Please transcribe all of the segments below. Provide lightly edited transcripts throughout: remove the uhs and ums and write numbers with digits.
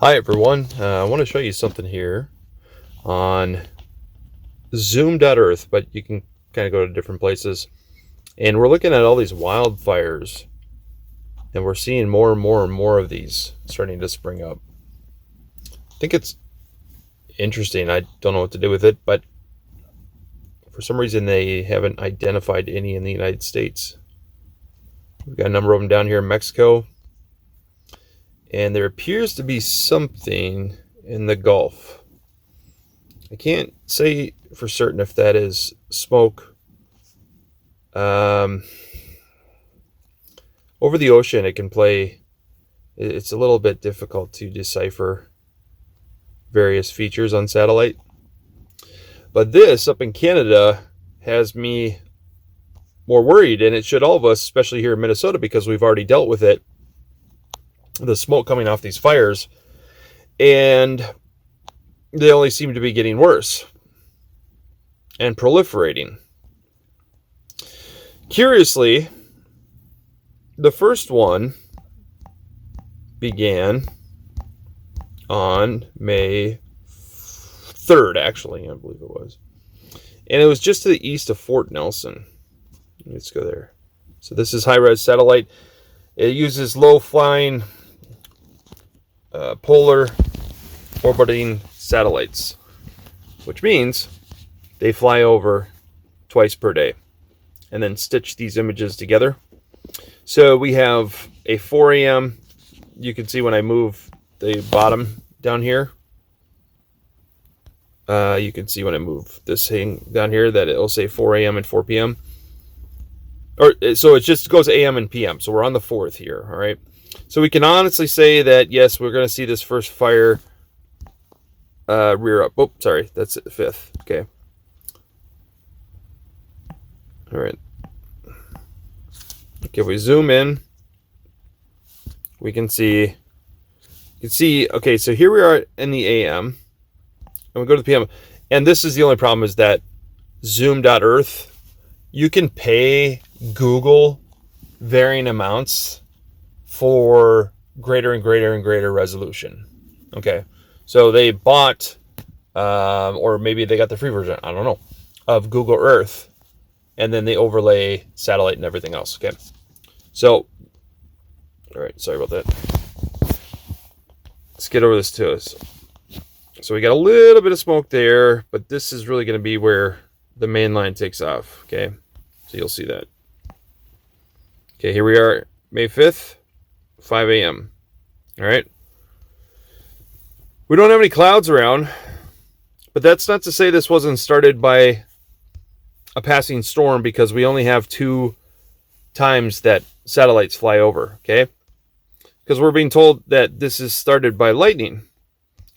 Hi everyone, I want to show you something here on Zoom.Earth, but you can kind of go to different places. And we're looking at all these wildfires, and we're seeing more and more and more of these starting to spring up. I think it's interesting. I don't know what to do with it, but for some reason they haven't identified any in the United States. We've got a number of them down here in Mexico, and there appears to be something in the Gulf. I can't say for certain if that is smoke. Over the ocean, it can play. It's a little bit difficult to decipher various features on satellite. But this up in Canada has me more worried, and it should all of us, especially here in Minnesota, because we've already dealt with it. The smoke coming off these fires, and they only seem to be getting worse and proliferating. Curiously, the first one began on May 3rd, actually, I believe it was. And it was just to the east of Fort Nelson. Let's go there. So this is high-res satellite. It uses low-flying polar orbiting satellites, which means they fly over twice per day and then stitch these images together. So we have a 4 a.m. You can see when I move the bottom down here. You can see when I move this thing down here that it'll say 4 a.m. and 4 p.m. So it just goes a.m. and p.m. So we're on the 4th here, all right? So we can honestly say that, yes, we're going to see this first fire rear up. Oh, sorry, that's the 5th. Okay. All right. Okay, if we zoom in, we can see, okay, so here we are in the AM, and we go to the PM, and this is the only problem, is that Zoom.Earth, you can pay Google varying amounts for greater and greater and greater resolution. Okay, so they bought, or maybe they got the free version, I don't know, of Google Earth, and then they overlay satellite and everything else. Okay, so, all right, sorry about that. Let's get over this to us. So we got a little bit of smoke there, but this is really going to be where the main line takes off. Okay, so you'll see that. Okay, here we are, May 5th, 5 a.m. All right. We don't have any clouds around, but that's not to say this wasn't started by a passing storm, because we only have 2 times that satellites fly over, okay? Because we're being told that this is started by lightning,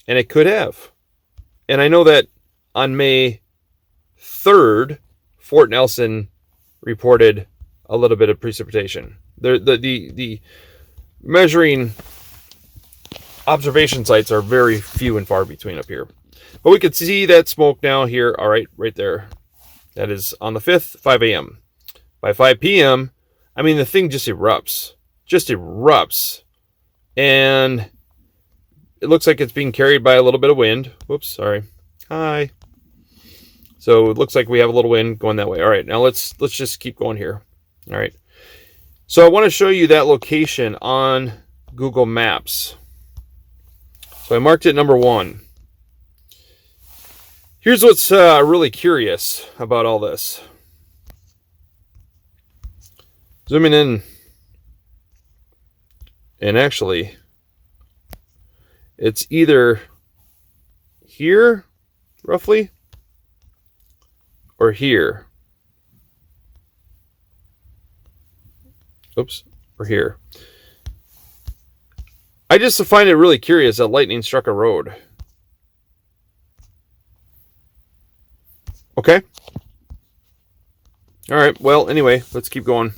and it could have. And I know that on May 3rd, Fort Nelson reported a little bit of precipitation. The measuring observation sites are very few and far between up here. But we could see that smoke now here, all right, right there. That is on the 5th, 5 a.m. By 5 p.m., I mean, the thing just erupts. And it looks like it's being carried by a little bit of wind. Whoops, sorry. Hi. So it looks like we have a little wind going that way. All right, now let's just keep going here. All right. So I want to show you that location on Google Maps. So I marked it number 1. Here's what's really curious about all this. Zooming in, and actually, it's either here, roughly, or here. Oops, or here. I just find it really curious that lightning struck a road. Okay. All right. Well, anyway, let's keep going.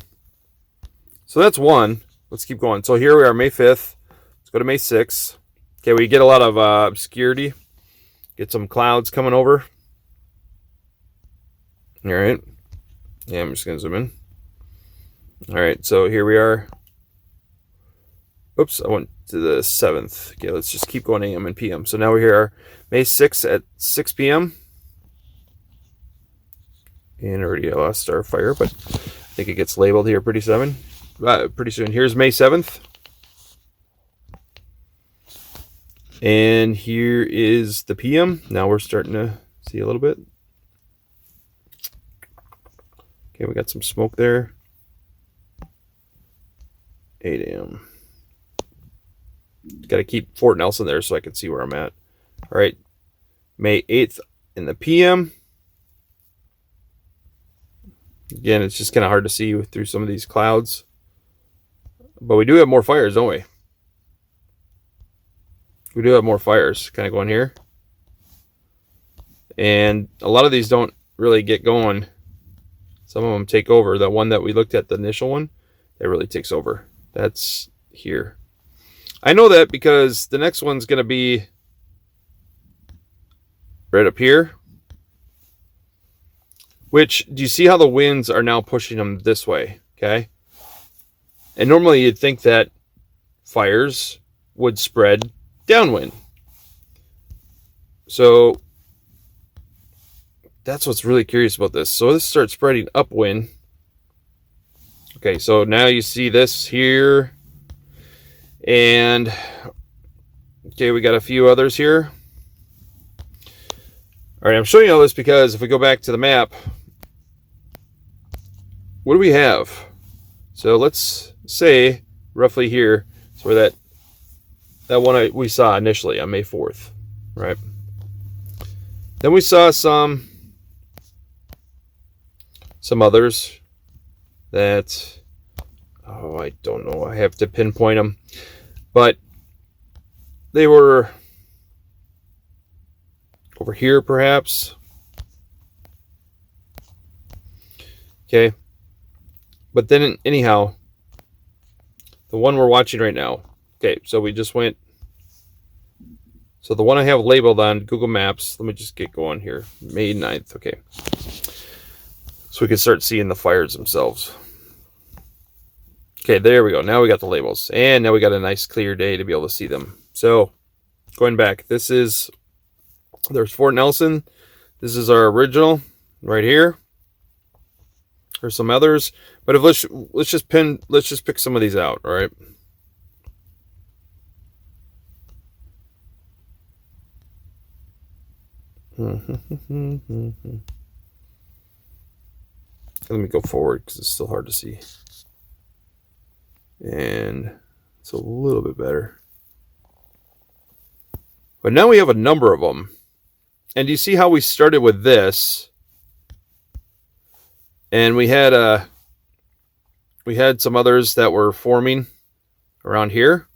So that's 1. Let's keep going. So here we are, May 5th. Let's go to May 6th. Okay, we get a lot of obscurity. Get some clouds coming over. All right. Yeah, I'm just going to zoom in. All right, so here we are. Oops, I went to the 7th. Okay, let's just keep going AM and PM. So now we're here, May 6th at 6 p.m. And already lost our fire, but I think it gets labeled here pretty soon. Here's May 7th. And here is the PM. Now we're starting to see a little bit. Okay, we got some smoke there. 8 a.m. Got to keep Fort Nelson there so I can see where I'm at. All right, May 8th in the PM. Again, it's just kind of hard to see through some of these clouds. But we do have more fires, don't we? We do have more fires kind of going here. And a lot of these don't really get going. Some of them take over. The one that we looked at, the initial one, that really takes over. That's here. I know that because the next one's going to be right up here. Which, do you see how the winds are now pushing them this way? Okay. And normally you'd think that fires would spread downwind. So that's what's really curious about this. So this starts spreading upwind. Okay, so now you see this here. And okay, we got a few others here. All right, I'm showing you all this because if we go back to the map, what do we have? So let's say roughly here is where that one we saw initially on May 4th, right? Then we saw some others that, oh, I don't know. I have to pinpoint them. But they were over here, perhaps. Okay. But then, anyhow, the one we're watching right now. Okay, so we just went. So the one I have labeled on Google Maps, let me just get going here. May 9th, okay. So we can start seeing the fires themselves. Okay, there we go. Now we got the labels. And now we got a nice clear day to be able to see them. So, going back, there's Fort Nelson. This is our original right here. There's some others. But if let's just pick some of these out, all right? Let me go forward because it's still hard to see. And it's a little bit better. But now we have a number of them. And you see how we started with this? And we had some others that were forming around here.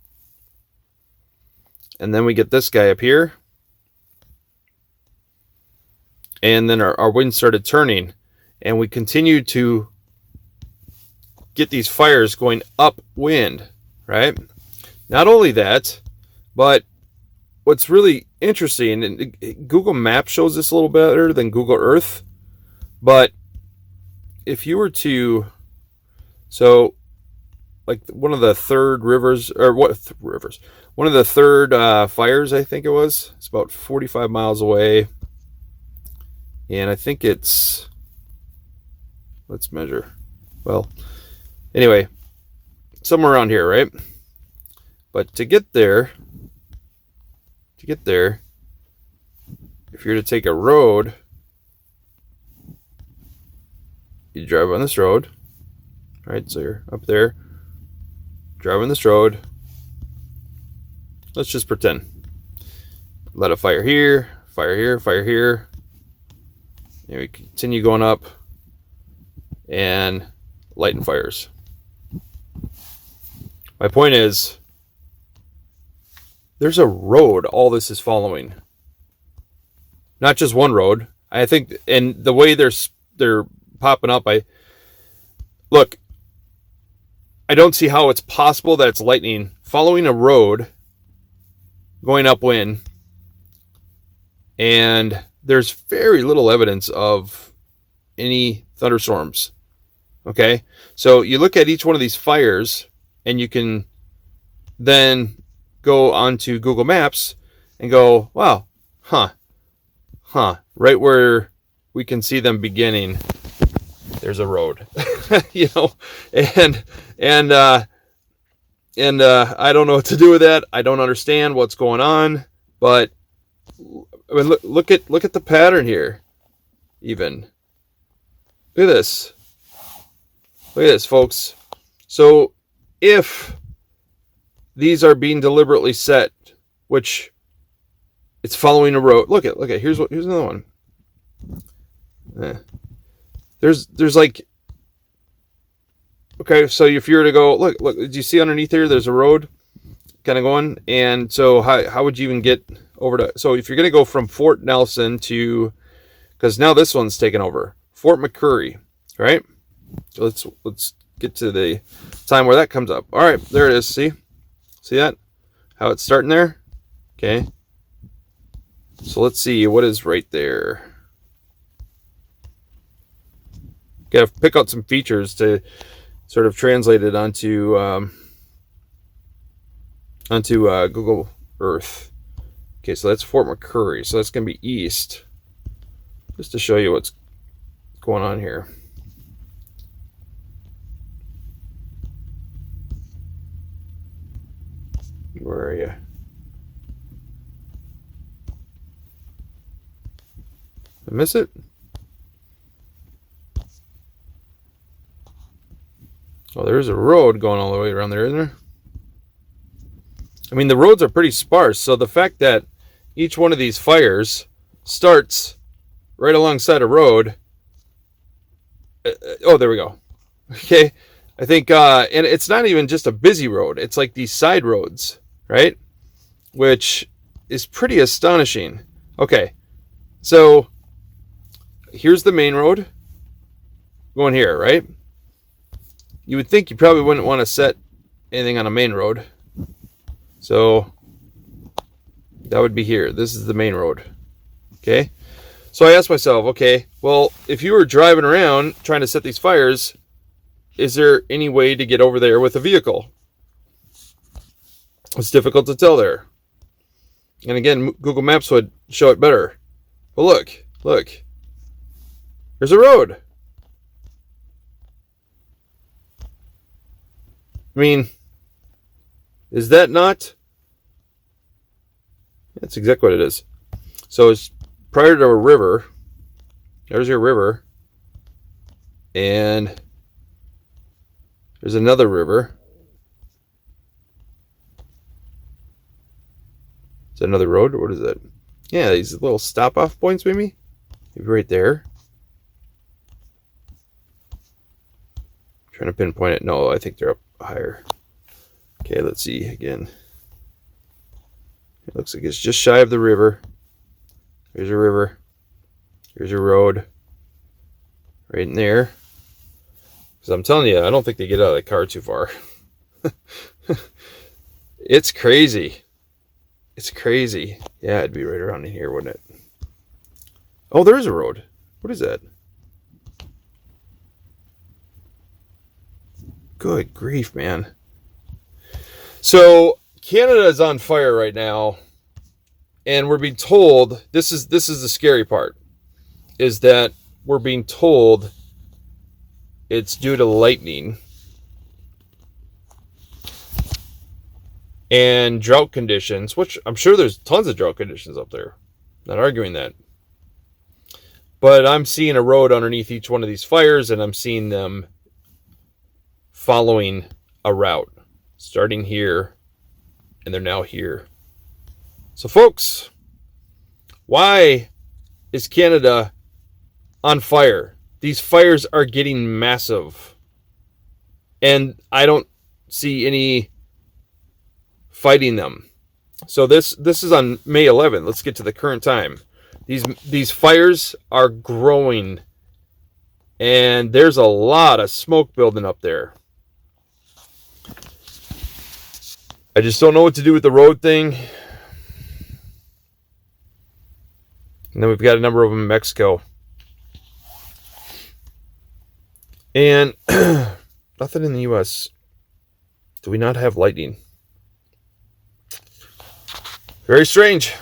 And then we get this guy up here. And then our wind started turning. And we continued to get these fires going upwind, right? Not only that, but what's really interesting, and Google Maps shows this a little better than Google Earth, but if you were to, so like one of the third rivers, or what rivers? One of the third fires, I think it was. It's about 45 miles away. And I think it's, let's measure. Well, anyway, somewhere around here, right? But to get there, if you're to take a road, you drive on this road, right? So you're up there, drive on this road. Let's just pretend. Let a fire here, fire here, fire here. And we continue going up and lighting fires. My point is, there's a road all this is following. Not just one road. I think, and the way they're popping up, I don't see how it's possible that it's lightning following a road going upwind, and there's very little evidence of any thunderstorms. Okay, so you look at each one of these fires, and you can then go onto Google Maps and go, wow, right where we can see them beginning, there's a road. And I don't know what to do with that. I don't understand what's going on, but I mean, look at the pattern here. Even look at this, folks. So if these are being deliberately set, which it's following a road. Look at here's another one. There's like, okay, so if you were to go look, did you see underneath here? There's a road kind of going, and so how would you even get over to? So if you're going to go from Fort Nelson to, because now this one's taken over, Fort McCurry, right? So let's get to the time where that comes up. All right, there it is. See that? How it's starting there? Okay. So let's see what is right there. Got to pick out some features to sort of translate it onto Google Earth. Okay, so that's Fort McCurry. So that's going to be east. Just to show you what's going on here. Where are you? I miss it? Oh, there's a road going all the way around there, isn't there? I mean, the roads are pretty sparse, so the fact that each one of these fires starts right alongside a road. Oh, there we go. Okay. I think, and it's not even just a busy road. It's like these side roads, right? Which is pretty astonishing. Okay. So here's the main road going here, right? You would think you probably wouldn't want to set anything on a main road. So that would be here. This is the main road. Okay. So I asked myself, okay, well, if you were driving around trying to set these fires, is there any way to get over there with a vehicle? It's difficult to tell there. And again, Google Maps would show it better. But look. There's a road. I mean, is that not? That's exactly what it is. So it's prior to a river. There's your river. And there's another river. Is that another road? What is that? Yeah, these little stop-off points, maybe right there. Trying to pinpoint it. No, I think they're up higher. Okay, let's see again. It looks like it's just shy of the river. There's a river. Here's a road. Right in there. Because I'm telling you, I don't think they get out of the car too far. It's crazy. It's crazy. Yeah, it'd be right around in here, wouldn't it? Oh, there is a road. What is that? Good grief, man. So Canada is on fire right now, and we're being told, this is the scary part, is that we're being told it's due to lightning and drought conditions, which I'm sure there's tons of drought conditions up there. Not arguing that. But I'm seeing a road underneath each one of these fires, and I'm seeing them following a route, starting here, and they're now here. So, folks, why is Canada on fire? These fires are getting massive, and I don't see any fighting them. So this is on May 11th. Let's get to the current time. These fires are growing, and there's a lot of smoke building up there. I just don't know what to do with the road thing. And then we've got a number of them in Mexico. And nothing in the U.S. Do we not have lightning? Very strange.